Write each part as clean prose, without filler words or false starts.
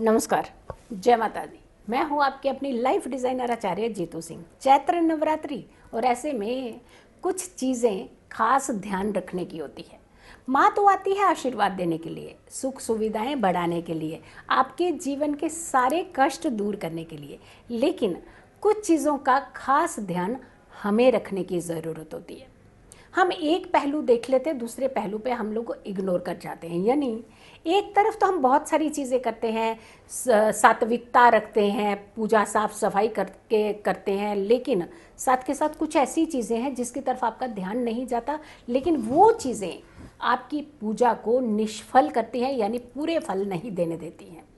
नमस्कार, जय माता दी। मैं हूँ आपकी अपनी लाइफ डिज़ाइनर आचार्य जीतू सिंह। चैत्र नवरात्रि और ऐसे में कुछ चीज़ें खास ध्यान रखने की होती है। माँ तो आती है आशीर्वाद देने के लिए, सुख सुविधाएं बढ़ाने के लिए, आपके जीवन के सारे कष्ट दूर करने के लिए, लेकिन कुछ चीज़ों का खास ध्यान हमें रखने की ज़रूरत होती है। हम एक पहलू देख लेते हैं, दूसरे पहलू पे हम लोग को इग्नोर कर जाते हैं। यानी एक तरफ तो हम बहुत सारी चीज़ें करते हैं, सात्विकता रखते हैं, पूजा साफ सफाई करके करते हैं, लेकिन साथ के साथ कुछ ऐसी चीज़ें हैं जिसकी तरफ आपका ध्यान नहीं जाता, लेकिन वो चीज़ें आपकी पूजा को निष्फल करती हैं, यानी पूरे फल नहीं देने देती हैं।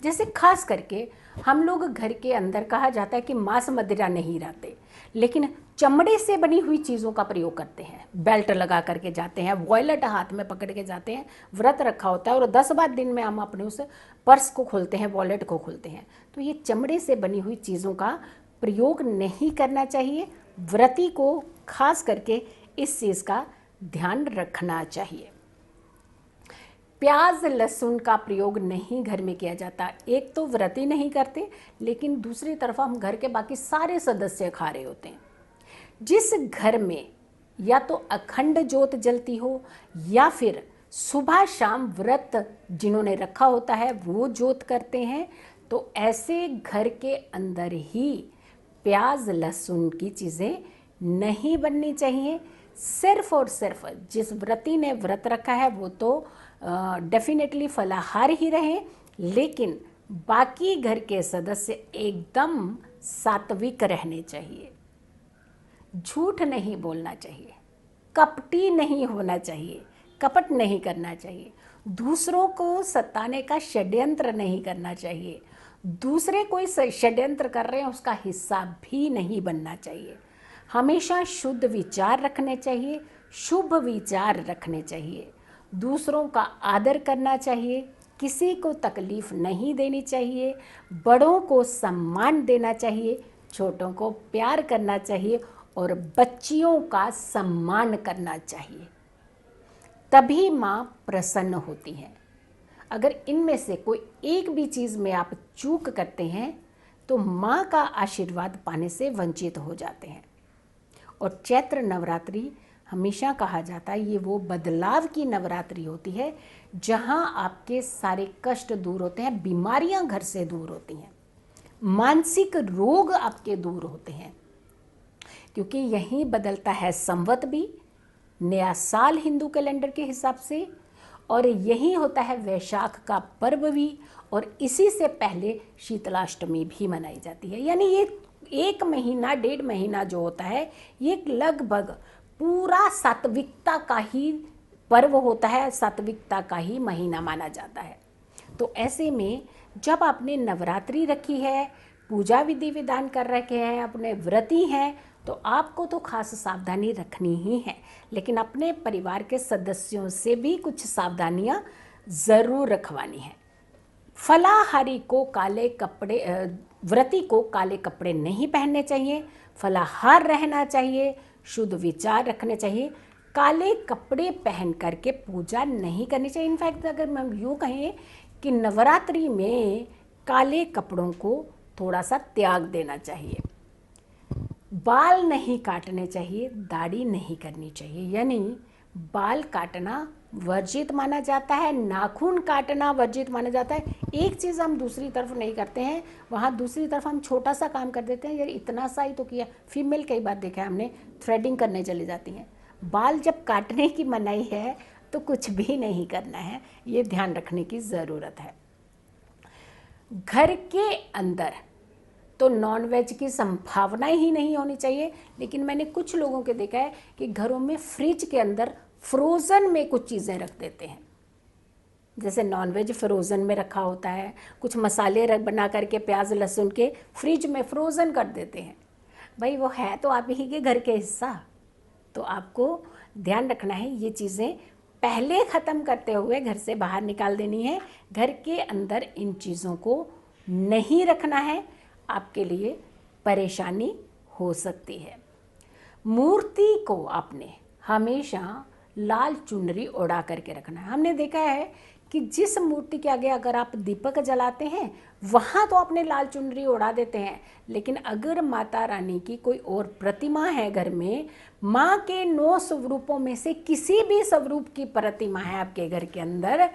जैसे खास करके हम लोग घर के अंदर, कहा जाता है कि मांस मदिरा नहीं रहते, लेकिन चमड़े से बनी हुई चीज़ों का प्रयोग करते हैं। बेल्ट लगा करके जाते हैं, वॉलेट हाथ में पकड़ के जाते हैं, व्रत रखा होता है और 10 बार दिन में हम अपने उस पर्स को खोलते हैं, वॉलेट को खोलते हैं। तो ये चमड़े से बनी हुई चीज़ों का प्रयोग नहीं करना चाहिए। व्रती को खास करके इस चीज़ का ध्यान रखना चाहिए। प्याज लहसुन का प्रयोग नहीं घर में किया जाता। एक तो व्रती नहीं करते, लेकिन दूसरी तरफ हम घर के बाकी सारे सदस्य खा रहे होते हैं। जिस घर में या तो अखंड ज्योत जलती हो या फिर सुबह शाम व्रत जिन्होंने रखा होता है वो ज्योत करते हैं, तो ऐसे घर के अंदर ही प्याज लहसुन की चीज़ें नहीं बननी चाहिए। सिर्फ और सिर्फ जिस व्रती ने व्रत रखा है वो तो डेफिनेटली फलाहार ही रहे, लेकिन बाकी घर के सदस्य एकदम सात्विक रहने चाहिए। झूठ नहीं बोलना चाहिए, कपटी नहीं होना चाहिए, कपट नहीं करना चाहिए, दूसरों को सताने का षड्यंत्र नहीं करना चाहिए, दूसरे कोई षड्यंत्र कर रहे हैं उसका हिस्सा भी नहीं बनना चाहिए। हमेशा शुद्ध विचार रखने चाहिए, शुभ विचार रखने चाहिए, दूसरों का आदर करना चाहिए, किसी को तकलीफ नहीं देनी चाहिए, बड़ों को सम्मान देना चाहिए, छोटों को प्यार करना चाहिए और बच्चियों का सम्मान करना चाहिए। तभी माँ प्रसन्न होती है। अगर इनमें से कोई एक भी चीज़ में आप चूक करते हैं तो माँ का आशीर्वाद पाने से वंचित हो जाते हैं। और चैत्र नवरात्रि हमेशा कहा जाता है ये वो बदलाव की नवरात्रि होती है जहाँ आपके सारे कष्ट दूर होते हैं, बीमारियाँ घर से दूर होती हैं, मानसिक रोग आपके दूर होते हैं, क्योंकि यहीं बदलता है संवत भी, नया साल हिंदू कैलेंडर के हिसाब से, और यही होता है वैशाख का पर्व भी, और इसी से पहले शीतलाष्टमी भी मनाई जाती है। यानी ये 1 महीना 1.5 महीना जो होता है ये लगभग पूरा सात्विकता का ही पर्व होता है, सात्विकता का ही महीना माना जाता है। तो ऐसे में जब आपने नवरात्रि रखी है, पूजा विधि विधान कर रखे हैं, अपने व्रती हैं, तो आपको तो खास सावधानी रखनी ही है, लेकिन अपने परिवार के सदस्यों से भी कुछ सावधानियां ज़रूर रखवानी है। फलाहारी को काले कपड़े, व्रती को काले कपड़े नहीं पहनने चाहिए, फलाहार रहना चाहिए, शुद्ध विचार रखने चाहिए, काले कपड़े पहन करके पूजा नहीं करनी चाहिए। इनफैक्ट अगर हम यूँ कहें कि नवरात्रि में काले कपड़ों को थोड़ा सा त्याग देना चाहिए। बाल नहीं काटने चाहिए, दाढ़ी नहीं करनी चाहिए, यानी बाल काटना वर्जित माना जाता है, नाखून काटना वर्जित माना जाता है। एक चीज़ हम दूसरी तरफ नहीं करते हैं, वहाँ दूसरी तरफ हम छोटा सा काम कर देते हैं, यार इतना सा ही तो किया। फीमेल कई बार देखा है हमने, थ्रेडिंग करने चली जाती हैं। बाल जब काटने की मनाही है तो कुछ भी नहीं करना है, ये ध्यान रखने की ज़रूरत है। घर के अंदर तो नॉनवेज की संभावना ही नहीं होनी चाहिए, लेकिन मैंने कुछ लोगों के देखा है कि घरों में फ्रिज के अंदर फ्रोज़न में कुछ चीज़ें रख देते हैं। जैसे नॉनवेज फ्रोज़न में रखा होता है, कुछ मसाले बना करके प्याज लहसुन के फ्रिज में फ्रोज़न कर देते हैं। भाई वो है तो आप ही के घर के हिस्सा, तो आपको ध्यान रखना है ये चीज़ें पहले ख़त्म करते हुए घर से बाहर निकाल देनी है। घर के अंदर इन चीज़ों को नहीं रखना है, आपके लिए परेशानी हो सकती है। मूर्ति को आपने हमेशा लाल चुनरी ओढ़ा करके रखना है। हमने देखा है कि जिस मूर्ति के आगे अगर आप दीपक जलाते हैं वहाँ तो आपने लाल चुनरी उड़ा देते हैं, लेकिन अगर माता रानी की कोई और प्रतिमा है घर में, माँ के 9 स्वरूपों में से किसी भी स्वरूप की प्रतिमा है आपके घर के अंदर,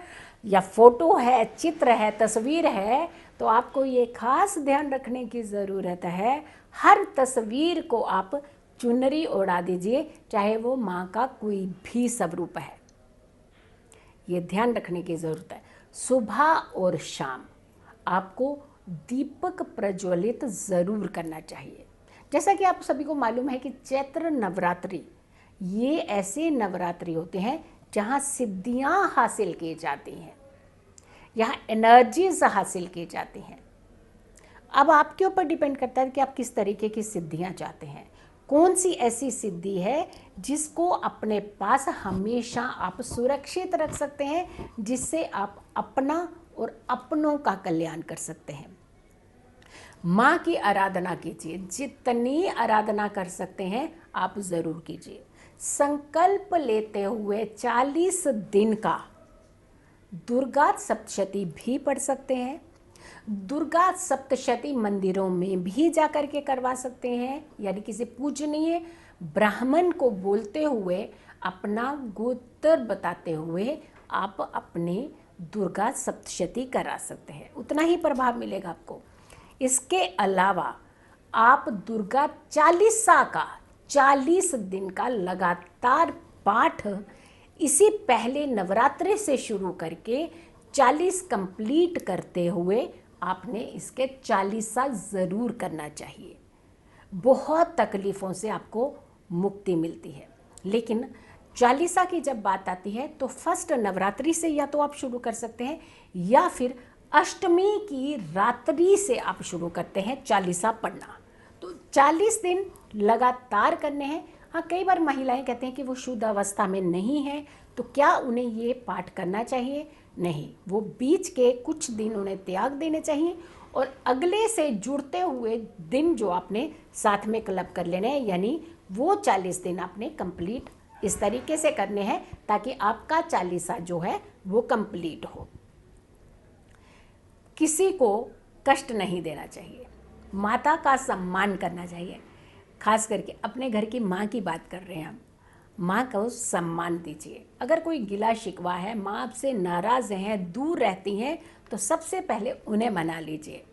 या फोटो है, चित्र है, तस्वीर है, तो आपको ये खास ध्यान रखने की ज़रूरत है, हर तस्वीर को आप चुनरी उड़ा दीजिए, चाहे वो माँ का कोई भी स्वरूप है। ये ध्यान रखने की ज़रूरत है। सुबह और शाम आपको दीपक प्रज्वलित ज़रूर करना चाहिए। जैसा कि आप सभी को मालूम है कि चैत्र नवरात्रि ये ऐसे नवरात्रि होते हैं जहाँ सिद्धियाँ हासिल की जाती हैं, यहाँ एनर्जीज हासिल की जाती हैं। अब आपके ऊपर डिपेंड करता है कि आप किस तरीके की सिद्धियाँ चाहते हैं, कौन सी ऐसी सिद्धि है जिसको अपने पास हमेशा आप सुरक्षित रख सकते हैं, जिससे आप अपना और अपनों का कल्याण कर सकते हैं। माँ की आराधना कीजिए, जितनी आराधना कर सकते हैं आप ज़रूर कीजिए। संकल्प लेते हुए 40 दिन का दुर्गा सप्तशती भी पढ़ सकते हैं। दुर्गा सप्तशती मंदिरों में भी जाकर के करवा सकते हैं, यानी किसी पूजनीय ब्राह्मण को बोलते हुए, अपना गोत्र बताते हुए आप अपने दुर्गा सप्तशती करा सकते हैं, उतना ही प्रभाव मिलेगा आपको। इसके अलावा आप दुर्गा चालीसा का 40 दिन का लगातार पाठ इसी पहले नवरात्रि से शुरू करके 40 कंप्लीट करते हुए आपने इसके 40 ज़रूर करना चाहिए। बहुत तकलीफ़ों से आपको मुक्ति मिलती है। लेकिन 40 की जब बात आती है तो फर्स्ट नवरात्रि से या तो आप शुरू कर सकते हैं, या फिर अष्टमी की रात्रि से आप शुरू करते हैं 40 पढ़ना। तो 40 दिन लगातार करने हैं। हाँ, कई बार महिलाएं कहते हैं कि वो शुद्ध अवस्था में नहीं है, तो क्या उन्हें ये पाठ करना चाहिए? नहीं, वो बीच के कुछ दिन उन्हें त्याग देने चाहिए और अगले से जुड़ते हुए दिन जो आपने साथ में क्लब कर लेने हैं, यानी वो 40 दिन आपने कंप्लीट इस तरीके से करने हैं ताकि आपका 40 जो है वो कंप्लीट हो। किसी को कष्ट नहीं देना चाहिए, माता का सम्मान करना चाहिए। खास करके अपने घर की माँ की बात कर रहे हैं हम, माँ को सम्मान दीजिए। अगर कोई गिला शिकवा है, माँ आपसे नाराज़ हैं, दूर रहती हैं, तो सबसे पहले उन्हें मना लीजिए।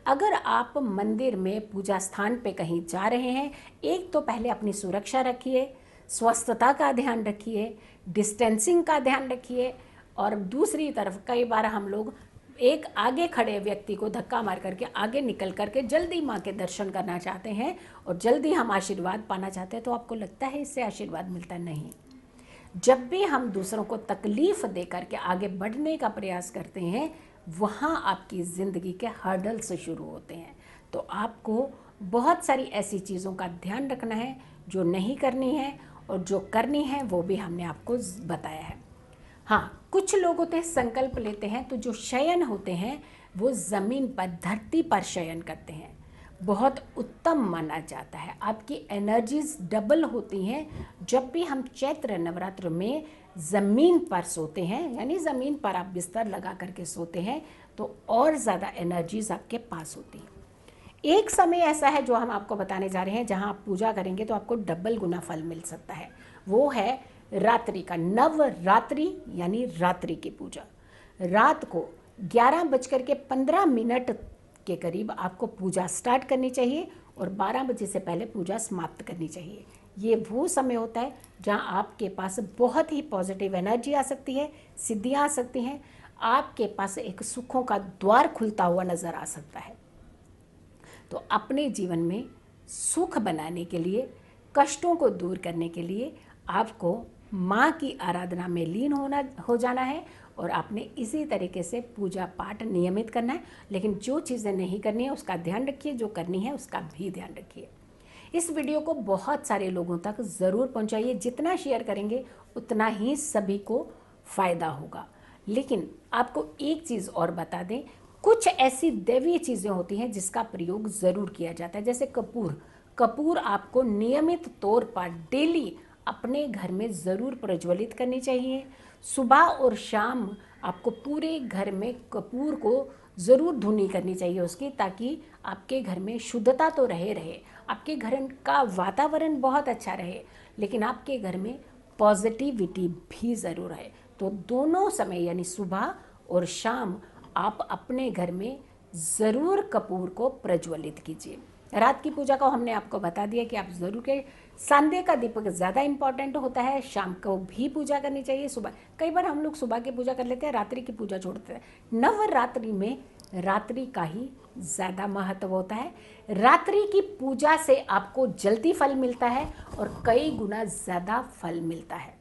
अगर आप मंदिर में पूजा स्थान पे कहीं जा रहे हैं, एक तो पहले अपनी सुरक्षा रखिए, स्वस्थता का ध्यान रखिए, डिस्टेंसिंग का ध्यान रखिए, और दूसरी तरफ कई बार हम लोग एक आगे खड़े व्यक्ति को धक्का मार करके आगे निकल करके जल्दी माँ के दर्शन करना चाहते हैं और जल्दी हम आशीर्वाद पाना चाहते हैं, तो आपको लगता है इससे आशीर्वाद मिलता नहीं। जब भी हम दूसरों को तकलीफ़ दे करके आगे बढ़ने का प्रयास करते हैं, वहाँ आपकी ज़िंदगी के हर्डल्स शुरू होते हैं। तो आपको बहुत सारी ऐसी चीज़ों का ध्यान रखना है जो नहीं करनी है, और जो करनी है वो भी हमने आपको बताया है। हाँ, कुछ लोग होते हैं संकल्प लेते हैं तो जो शयन होते हैं वो ज़मीन पर, धरती पर शयन करते हैं, बहुत उत्तम माना जाता है। आपकी एनर्जीज डबल होती हैं जब भी हम चैत्र नवरात्र में ज़मीन पर सोते हैं, यानी ज़मीन पर आप बिस्तर लगा करके सोते हैं, तो और ज़्यादा एनर्जीज आपके पास होती हैं। एक समय ऐसा है जो हम आपको बताने जा रहे हैं जहाँ आप पूजा करेंगे तो आपको डबल गुना फल मिल सकता है, वो है रात्रि का, नवरात्रि यानी रात्रि की पूजा। रात को 11:15 के करीब आपको पूजा स्टार्ट करनी चाहिए और 12 बजे से पहले पूजा समाप्त करनी चाहिए। ये वो समय होता है जहाँ आपके पास बहुत ही पॉजिटिव एनर्जी आ सकती है, सिद्धियाँ आ सकती हैं, आपके पास एक सुखों का द्वार खुलता हुआ नज़र आ सकता है। तो अपने जीवन में सुख बनाने के लिए, कष्टों को दूर करने के लिए आपको माँ की आराधना में लीन हो जाना है, और आपने इसी तरीके से पूजा पाठ नियमित करना है। लेकिन जो चीज़ें नहीं करनी है उसका ध्यान रखिए, जो करनी है उसका भी ध्यान रखिए। इस वीडियो को बहुत सारे लोगों तक ज़रूर पहुंचाइए, जितना शेयर करेंगे उतना ही सभी को फ़ायदा होगा। लेकिन आपको एक चीज़ और बता दें, कुछ ऐसी दैवीय चीज़ें होती हैं जिसका प्रयोग ज़रूर किया जाता है, जैसे कपूर आपको नियमित तौर पर डेली अपने घर में ज़रूर प्रज्वलित करनी चाहिए। सुबह और शाम आपको पूरे घर में कपूर को ज़रूर धुनी करनी चाहिए उसकी, ताकि आपके घर में शुद्धता तो रहे, आपके घर का वातावरण बहुत अच्छा रहे, लेकिन आपके घर में पॉजिटिविटी भी ज़रूर है। तो दोनों समय यानी सुबह और शाम आप अपने घर में ज़रूर कपूर को प्रज्वलित कीजिए। रात की पूजा का हमने आपको बता दिया कि आप ज़रूर के संध्या का दीपक ज़्यादा इम्पॉर्टेंट होता है, शाम को भी पूजा करनी चाहिए। सुबह कई बार हम लोग सुबह की पूजा कर लेते हैं, रात्रि की पूजा छोड़ते हैं। नवरात्रि में रात्रि का ही ज़्यादा महत्व होता है। रात्रि की पूजा से आपको जल्दी फल मिलता है और कई गुना ज़्यादा फल मिलता है।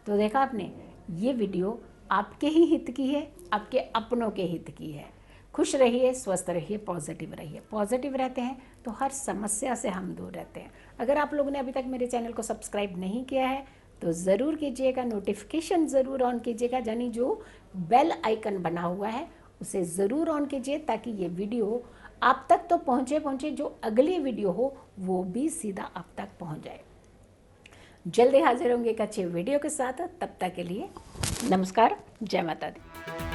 तो देखा आपने, ये वीडियो आपके ही हित की है, आपके अपनों के हित की है। खुश रहिए, स्वस्थ रहिए, पॉजिटिव रहिए। पॉजिटिव रहते हैं तो हर समस्या से हम दूर रहते हैं। अगर आप लोगों ने अभी तक मेरे चैनल को सब्सक्राइब नहीं किया है तो ज़रूर कीजिएगा, नोटिफिकेशन ज़रूर ऑन कीजिएगा, यानी जो बेल आइकन बना हुआ है उसे ज़रूर ऑन कीजिए, ताकि ये वीडियो आप तक तो पहुँचे, जो अगली वीडियो हो वो भी सीधा आप तक पहुँच जाए। जल्दी हाजिर होंगे एक अच्छे वीडियो के साथ। तब तक के लिए नमस्कार, जय माता दी।